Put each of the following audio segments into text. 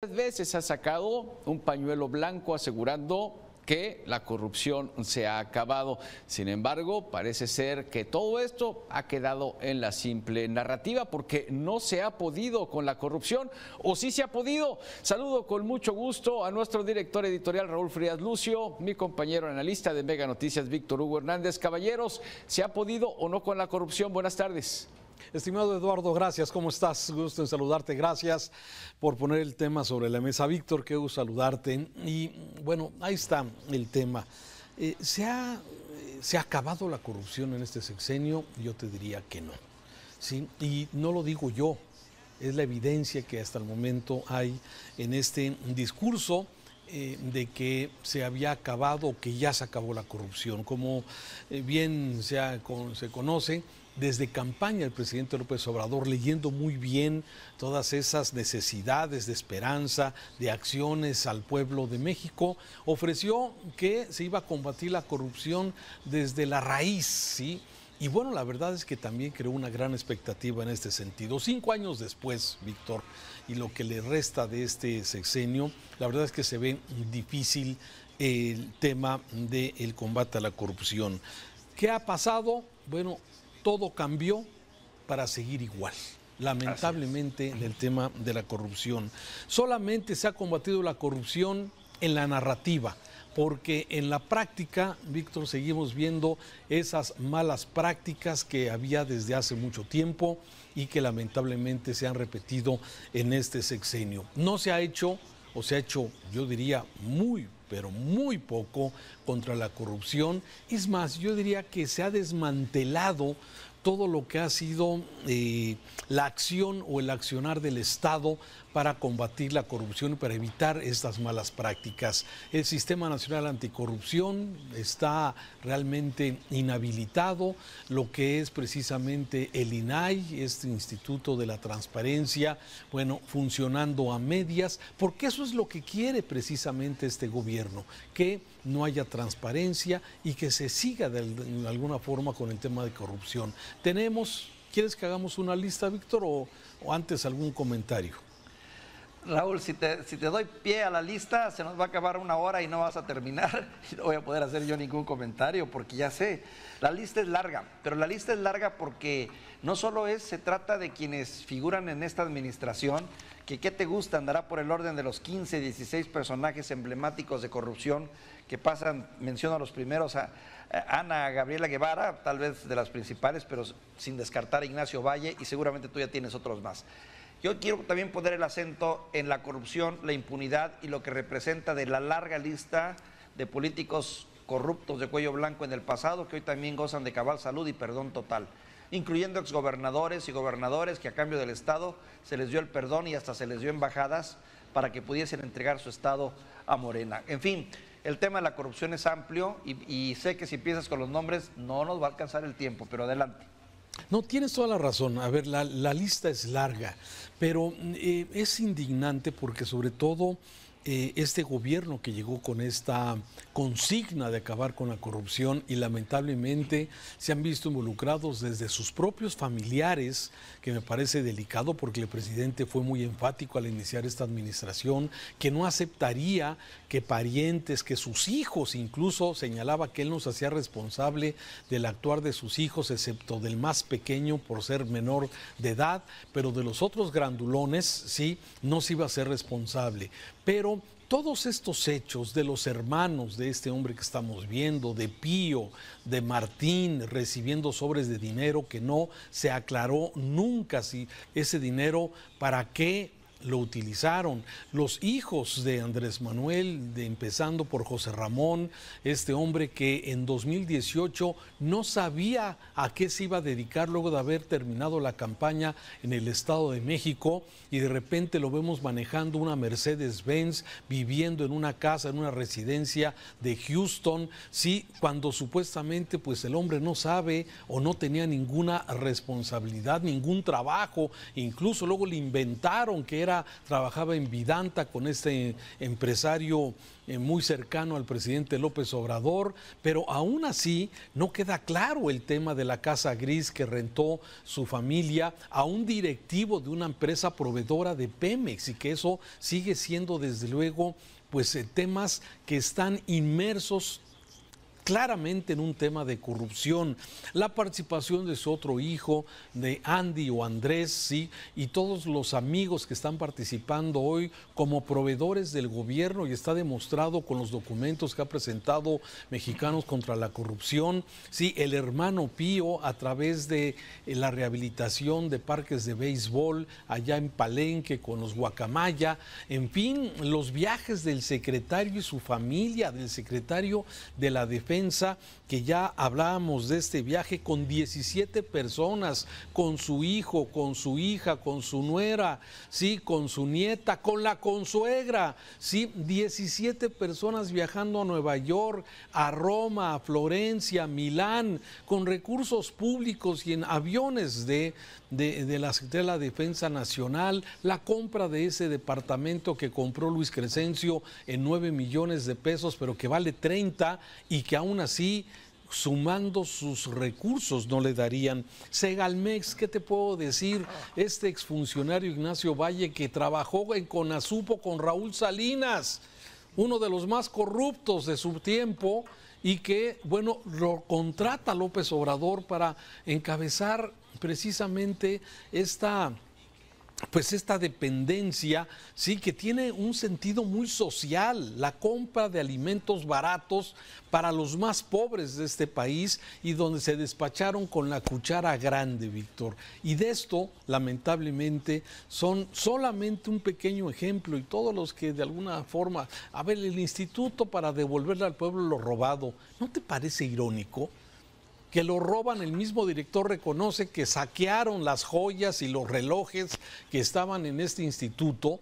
Tres veces ha sacado un pañuelo blanco asegurando que la corrupción se ha acabado. Sin embargo, parece ser que todo esto ha quedado en la simple narrativa porque no se ha podido con la corrupción, o sí se ha podido. Saludo con mucho gusto a nuestro director editorial Raúl Frías Lucio, mi compañero analista de Mega Noticias Víctor Hugo Hernández. Caballeros, ¿se ha podido o no con la corrupción? Buenas tardes. Estimado Eduardo, gracias. ¿Cómo estás? Gusto en saludarte. Gracias por poner el tema sobre la mesa. Víctor, qué gusto saludarte. Y bueno, ahí está el tema. ¿Se ha acabado la corrupción en este sexenio? Yo te diría que no. ¿Sí? Y no lo digo yo, es la evidencia que hasta el momento hay en este discurso de que se había acabado o que ya se acabó la corrupción. Como bien se conoce, desde campaña el presidente López Obrador, leyendo muy bien todas esas necesidades de esperanza, de acciones al pueblo de México, ofreció que se iba a combatir la corrupción desde la raíz, ¿sí? Y bueno, la verdad es que también creó una gran expectativa en este sentido. 5 años después, Víctor, y lo que le resta de este sexenio, la verdad es que se ve difícil el tema del combate a la corrupción. ¿Qué ha pasado? Bueno, todo cambió para seguir igual, lamentablemente, en el tema de la corrupción. Solamente se ha combatido la corrupción en la narrativa, porque en la práctica, Víctor, seguimos viendo esas malas prácticas que había desde hace mucho tiempo y que lamentablemente se han repetido en este sexenio. No se ha hecho, o se ha hecho, yo diría, pero muy poco contra la corrupción. Es más, yo diría que se ha desmantelado todo lo que ha sido la acción o el accionar del Estado para combatir la corrupción y para evitar estas malas prácticas. El Sistema Nacional Anticorrupción está realmente inhabilitado, lo que es precisamente el INAI, este Instituto de la Transparencia, bueno, funcionando a medias, porque eso es lo que quiere precisamente este gobierno, que no haya transparencia y que se siga de alguna forma con el tema de corrupción. ¿Quieres que hagamos una lista, Víctor, o antes algún comentario? Raúl, si te doy pie a la lista, se nos va a acabar 1 hora y no vas a terminar. Y no voy a poder hacer yo ningún comentario porque ya sé, la lista es larga, pero la lista es larga porque no solo se trata de quienes figuran en esta administración, que ¿qué te gusta? Andará por el orden de los 15, 16 personajes emblemáticos de corrupción que pasan, menciono a los primeros, a Ana Gabriela Guevara, tal vez de las principales, pero sin descartar a Ignacio Valle, y seguramente tú ya tienes otros más. Yo quiero también poner el acento en la corrupción, la impunidad y lo que representa de la larga lista de políticos corruptos de cuello blanco en el pasado, que hoy también gozan de cabal salud y perdón total, incluyendo exgobernadores y gobernadores que a cambio del Estado se les dio el perdón y hasta se les dio embajadas para que pudiesen entregar su Estado a Morena. En fin, el tema de la corrupción es amplio y sé que si empiezas con los nombres no nos va a alcanzar el tiempo, pero adelante. No, tienes toda la razón. A ver, la lista es larga, pero es indignante porque sobre todo este gobierno que llegó con esta consigna de acabar con la corrupción y lamentablemente se han visto involucrados desde sus propios familiares, que me parece delicado porque el presidente fue muy enfático al iniciar esta administración, que no aceptaría que parientes, que sus hijos, incluso señalaba que él nos hacía responsable del actuar de sus hijos, excepto del más pequeño por ser menor de edad, pero de los otros grandulones, sí, no se iba a ser responsable. Pero todos estos hechos de los hermanos de este hombre que estamos viendo, de Pío, de Martín, recibiendo sobres de dinero que no se aclaró nunca si ese dinero para qué lo utilizaron, los hijos de Andrés Manuel, empezando por José Ramón, este hombre que en 2018 no sabía a qué se iba a dedicar luego de haber terminado la campaña en el Estado de México y de repente lo vemos manejando una Mercedes-Benz, viviendo en una casa, en una residencia de Houston, sí, cuando supuestamente pues el hombre no sabe o no tenía ninguna responsabilidad, ningún trabajo, incluso luego le inventaron que era trabajaba en Vidanta con este empresario muy cercano al presidente López Obrador, pero aún así no queda claro el tema de la casa gris que rentó su familia a un directivo de una empresa proveedora de Pemex, y que eso sigue siendo desde luego pues temas que están inmersos claramente en un tema de corrupción. La participación de su otro hijo, de Andy o Andrés, sí, y todos los amigos que están participando hoy como proveedores del gobierno, y está demostrado con los documentos que ha presentado Mexicanos contra la Corrupción, sí, el hermano Pío a través de la rehabilitación de parques de béisbol allá en Palenque con los Guacamaya, en fin, los viajes del secretario y su familia, del secretario de la Defensa, que ya hablábamos de este viaje con 17 personas, con su hijo, con su hija, con su nuera, sí, con su nieta, con la consuegra, sí, 17 personas viajando a Nueva York, a Roma, a Florencia, a Milán, con recursos públicos y en aviones de la Secretaría de la Defensa Nacional, la compra de ese departamento que compró Luis Crescencio en 9 millones de pesos, pero que vale 30 y que aún así, sumando sus recursos, no le darían. Segalmex, ¿qué te puedo decir? Este exfuncionario Ignacio Valle, que trabajó en Conasupo con Raúl Salinas, uno de los más corruptos de su tiempo, y que, bueno, lo contrata López Obrador para encabezar precisamente esta dependencia, sí, que tiene un sentido muy social, la compra de alimentos baratos para los más pobres de este país, y donde se despacharon con la cuchara grande, Víctor. Y de esto, lamentablemente, son solamente un pequeño ejemplo, y todos los que de alguna forma, a ver, el instituto para devolverle al pueblo lo robado, ¿no te parece irónico? Que lo roban, el mismo director reconoce que saquearon las joyas y los relojes que estaban en este instituto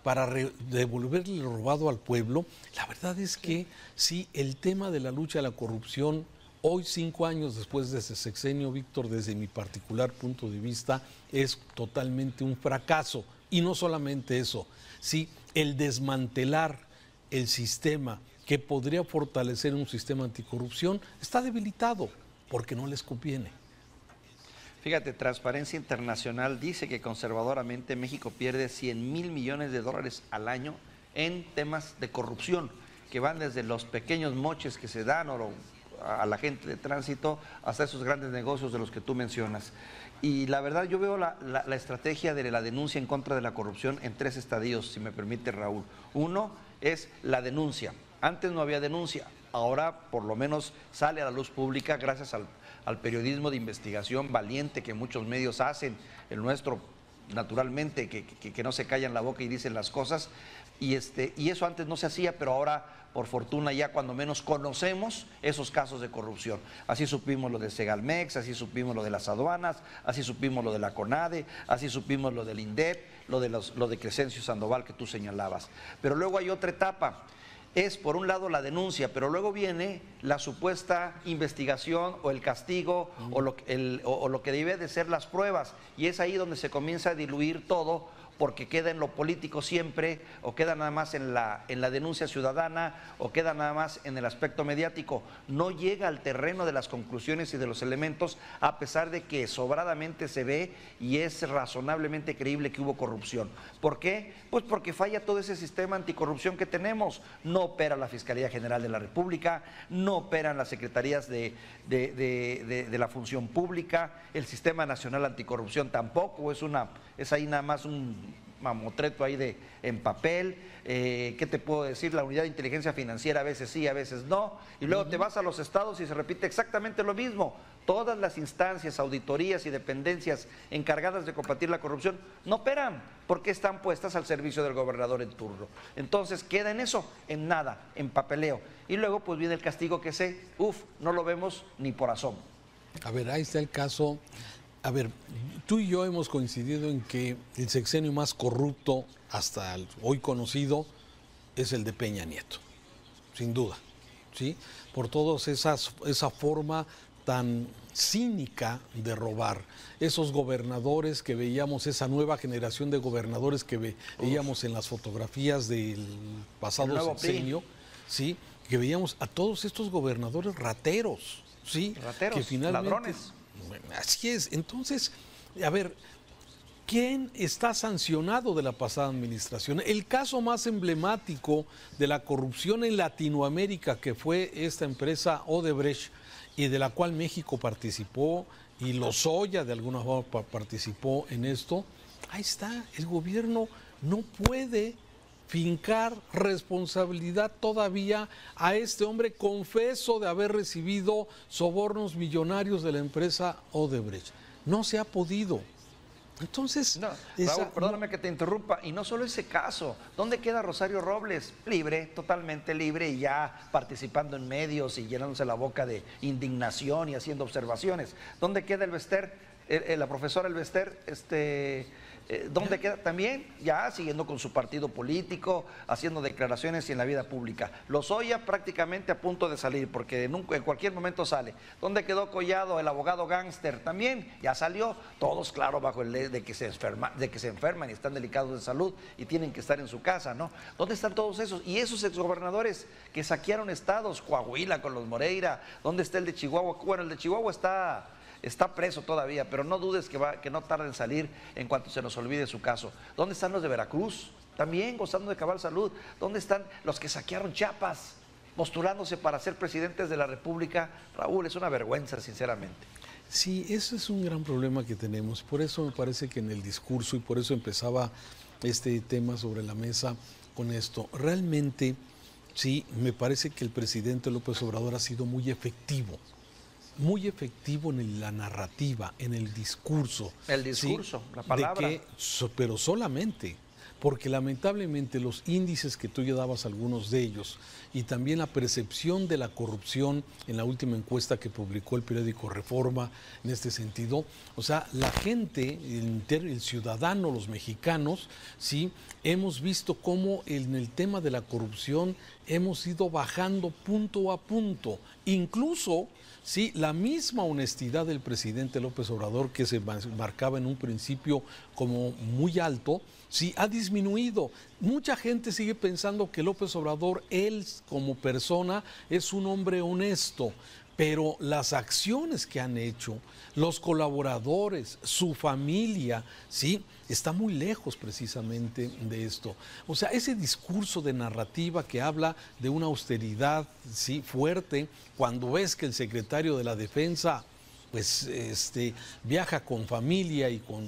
para devolverle lo robado al pueblo. La verdad es que sí, el tema de la lucha a la corrupción, hoy 5 años después de ese sexenio, Víctor, desde mi particular punto de vista, es totalmente un fracaso. Y no solamente eso, sí, el desmantelar el sistema que podría fortalecer un sistema anticorrupción está debilitado, porque no les conviene. Fíjate, Transparencia Internacional dice que conservadoramente México pierde 100,000 millones de dólares al año en temas de corrupción, que van desde los pequeños moches que se dan a la gente de tránsito hasta esos grandes negocios de los que tú mencionas. Y la verdad, yo veo la estrategia de la denuncia en contra de la corrupción en 3 estadios, si me permite, Raúl. Uno es la denuncia. Antes no había denuncia. Ahora por lo menos sale a la luz pública gracias al periodismo de investigación valiente que muchos medios hacen, el nuestro naturalmente, que no se callan la boca y dicen las cosas, y eso antes no se hacía, pero ahora por fortuna ya cuando menos conocemos esos casos de corrupción. Así supimos lo de Segalmex, así supimos lo de las aduanas, así supimos lo de la CONADE, así supimos lo del INDEP, lo de Crescencio Sandoval que tú señalabas. Pero luego hay otra etapa. Es por un lado la denuncia, pero luego viene la supuesta investigación o el castigo o lo que debe de ser las pruebas, y es ahí donde se comienza a diluir todo, porque queda en lo político siempre, o queda nada más en la denuncia ciudadana, o queda nada más en el aspecto mediático. No llega al terreno de las conclusiones y de los elementos, a pesar de que sobradamente se ve y es razonablemente creíble que hubo corrupción. ¿Por qué? Pues porque falla todo ese sistema anticorrupción que tenemos. No opera la Fiscalía General de la República, no operan las secretarías de la Función Pública, el Sistema Nacional Anticorrupción tampoco, es ahí nada más un mamotreto ahí en papel. ¿Qué te puedo decir? La unidad de inteligencia financiera a veces sí, a veces no, y luego te vas a los estados y se repite exactamente lo mismo. Todas las instancias, auditorías y dependencias encargadas de combatir la corrupción no operan porque están puestas al servicio del gobernador en turno. Entonces queda en eso, en nada, en papeleo. Y luego pues viene el castigo que no lo vemos ni por asomo. A ver, ahí está el caso. A ver, tú y yo hemos coincidido en que el sexenio más corrupto hasta el hoy conocido es el de Peña Nieto, sin duda, ¿sí? Por toda esa forma tan cínica de robar. Esos gobernadores que veíamos, esa nueva generación de gobernadores que veíamos en las fotografías del pasado sexenio, ¿sí? Que veíamos a todos estos gobernadores rateros, ¿sí? Rateros, que finalmente, ladrones. Así es. Entonces, a ver, ¿quién está sancionado de la pasada administración? El caso más emblemático de la corrupción en Latinoamérica, que fue esta empresa Odebrecht, y de la cual México participó, y Lozoya de alguna forma participó en esto, ahí está, el gobierno no puede fincar responsabilidad todavía a este hombre confeso de haber recibido sobornos millonarios de la empresa Odebrecht. No se ha podido. Entonces, no, Raúl, perdóname que te interrumpa, y no solo ese caso, ¿dónde queda Rosario Robles? Libre, totalmente libre, y ya participando en medios y llenándose la boca de indignación y haciendo observaciones. ¿Dónde queda Elvester, la profesora Elvester, ¿dónde queda? También ya siguiendo con su partido político, haciendo declaraciones y en la vida pública. Lozoya prácticamente a punto de salir, porque en cualquier momento sale. ¿Dónde quedó Collado, el abogado gángster? También ya salió, todos claro bajo el ley de que se enferman y están delicados de salud y tienen que estar en su casa, ¿no? ¿Dónde están todos esos? Y esos exgobernadores que saquearon estados, Coahuila con los Moreira, ¿dónde está el de Chihuahua? Bueno, el de Chihuahua está preso todavía, pero no dudes que no tarde en salir en cuanto se nos olvide su caso. ¿Dónde están los de Veracruz? También gozando de cabal salud. ¿Dónde están los que saquearon Chiapas, postulándose para ser presidentes de la República? Raúl, es una vergüenza, sinceramente. Sí, ese es un gran problema que tenemos. Por eso me parece que en el discurso, y por eso empezaba este tema sobre la mesa con esto, realmente sí, me parece que el presidente López Obrador ha sido muy efectivo en la narrativa, en el discurso. El discurso, ¿sí? La palabra. Pero solamente, porque lamentablemente los índices que tú ya dabas, algunos de ellos, y también la percepción de la corrupción en la última encuesta que publicó el periódico Reforma en este sentido, o sea, la gente, el ciudadano, los mexicanos, sí, hemos visto cómo en el tema de la corrupción hemos ido bajando punto a punto, incluso sí, la misma honestidad del presidente López Obrador, que se marcaba en un principio como muy alto, sí, ha disminuido. Mucha gente sigue pensando que López Obrador, él como persona, es un hombre honesto, pero las acciones que han hecho, los colaboradores, su familia, sí, está muy lejos precisamente de esto. O sea, ese discurso de narrativa que habla de una austeridad, sí, fuerte, cuando ves que el secretario de la Defensa pues viaja con familia y con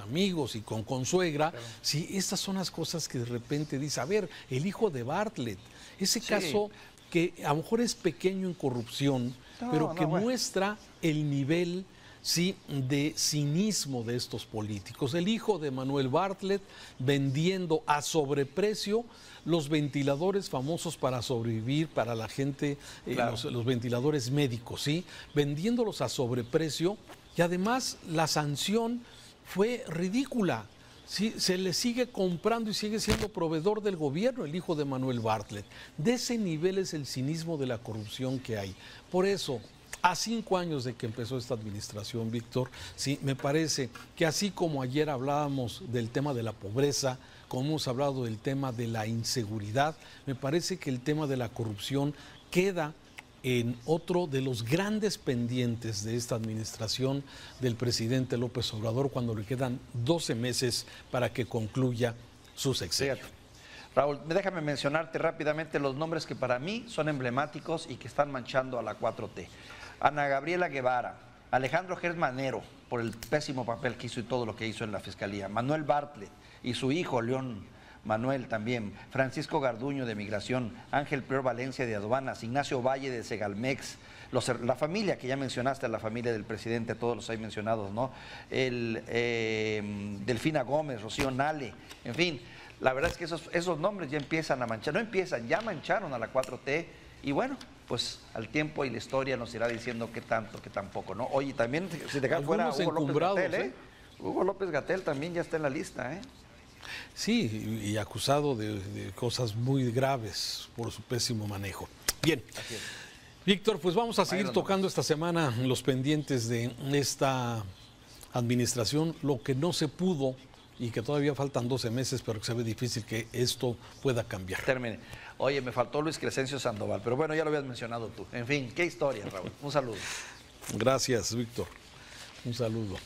amigos y con consuegra, sí, estas son las cosas que de repente dice, a ver, el hijo de Bartlett, ese caso que a lo mejor es pequeño en corrupción, pero que muestra el nivel, sí, de cinismo de estos políticos. El hijo de Manuel Bartlett vendiendo a sobreprecio los ventiladores famosos para sobrevivir para la gente, los ventiladores médicos, ¿sí? Vendiéndolos a sobreprecio, y además la sanción fue ridícula. Sí, se le sigue comprando y sigue siendo proveedor del gobierno el hijo de Manuel Bartlett. De ese nivel es el cinismo de la corrupción que hay. Por eso, a 5 años de que empezó esta administración, Víctor, sí, me parece que así como ayer hablábamos del tema de la pobreza, como hemos hablado del tema de la inseguridad, me parece que el tema de la corrupción queda en otro de los grandes pendientes de esta administración del presidente López Obrador, cuando le quedan 12 meses para que concluya su sexenio. Raúl, déjame mencionarte rápidamente los nombres que para mí son emblemáticos y que están manchando a la 4T. Ana Gabriela Guevara, Alejandro Gertz Manero, por el pésimo papel que hizo y todo lo que hizo en la Fiscalía, Manuel Bartlett y su hijo León Manuel también, Francisco Garduño de Migración, Ángel Prior Valencia de Aduanas, Ignacio Valle de Segalmex, la familia que ya mencionaste, la familia del presidente, todos los hay mencionados, ¿no? Delfina Gómez, Rocío Nale, en fin, la verdad es que esos nombres ya empiezan a manchar, no empiezan, ya mancharon a la 4T, y bueno, pues al tiempo y la historia nos irá diciendo qué tanto, qué tampoco, ¿no? Oye, también si te quedas fuera Hugo López-Gatell, Hugo López-Gatell también ya está en la lista, ¿eh? Sí, y acusado de cosas muy graves por su pésimo manejo. Bien, Víctor, pues vamos a seguir tocando esta semana los pendientes de esta administración, lo que no se pudo y que todavía faltan 12 meses, pero que se ve difícil que esto pueda cambiar. Termine. Oye, me faltó Luis Crescencio Sandoval, pero bueno, ya lo habías mencionado tú. En fin, qué historia, Raúl. Un saludo. Gracias, Víctor. Un saludo.